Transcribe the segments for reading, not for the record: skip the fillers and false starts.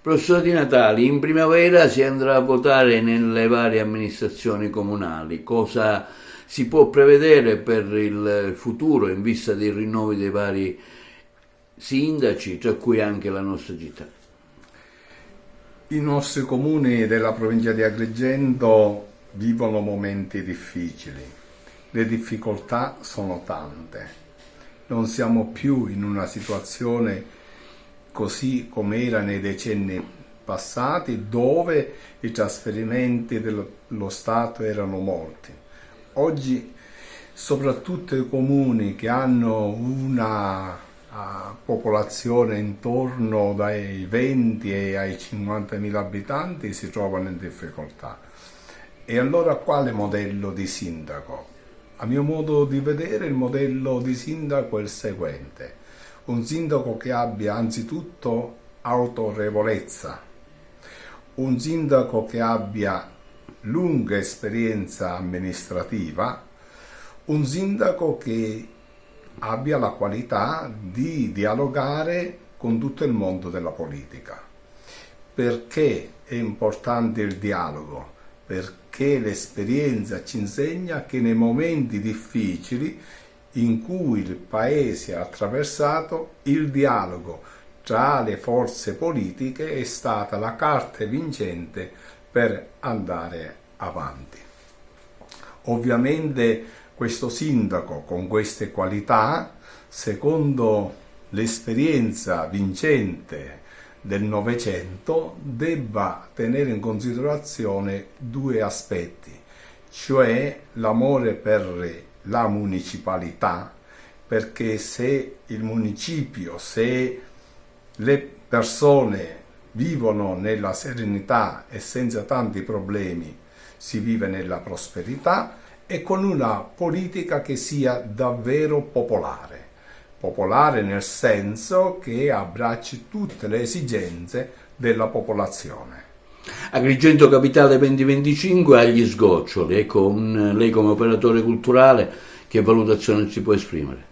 Professor Di Natali, in primavera si andrà a votare nelle varie amministrazioni comunali. Cosa si può prevedere per il futuro in vista dei rinnovi dei vari sindaci, tra cui anche la nostra città? I nostri comuni della provincia di Agrigento vivono momenti difficili. Le difficoltà sono tante. Non siamo più in una situazione così come era nei decenni passati, dove i trasferimenti dello Stato erano molti. Oggi, soprattutto i comuni che hanno una popolazione intorno dai 20 ai 50.000 abitanti, si trovano in difficoltà. E allora quale modello di sindaco? A mio modo di vedere il modello di sindaco è il seguente: un sindaco che abbia anzitutto autorevolezza, un sindaco che abbia lunga esperienza amministrativa, un sindaco che abbia la qualità di dialogare con tutto il mondo della politica. Perché è importante il dialogo? Perché l'esperienza ci insegna che nei momenti difficili in cui il Paese ha attraversato, il dialogo tra le forze politiche è stata la carta vincente per andare avanti. Ovviamente questo sindaco con queste qualità, secondo l'esperienza vincente del Novecento, debba tenere in considerazione due aspetti, cioè l'amore per la municipalità, perché se il municipio, se le persone vivono nella serenità e senza tanti problemi, si vive nella prosperità, e con una politica che sia davvero popolare. Popolare nel senso che abbracci tutte le esigenze della popolazione. Agrigento Capitale 2025 agli sgoccioli, ecco, lei come operatore culturale che valutazione si può esprimere?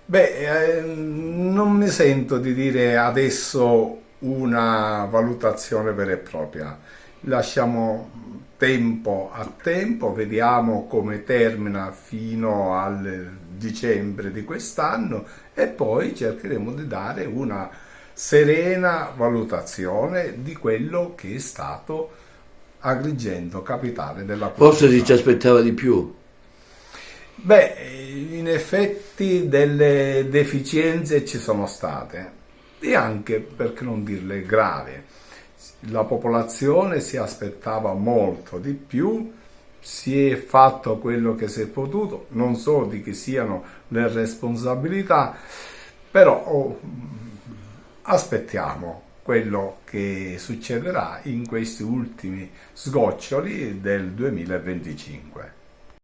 Non mi sento di dire adesso una valutazione vera e propria. Lasciamo tempo a tempo, vediamo come termina fino al dicembre di quest'anno e poi cercheremo di dare una serena valutazione di quello che è stato Agrigento, capitale della cultura. Forse si ci aspettava di più. In effetti delle deficienze ci sono state e anche, perché non dirle, gravi. La popolazione si aspettava molto di più, si è fatto quello che si è potuto, non so di chi siano le responsabilità, però aspettiamo quello che succederà in questi ultimi sgoccioli del 2025.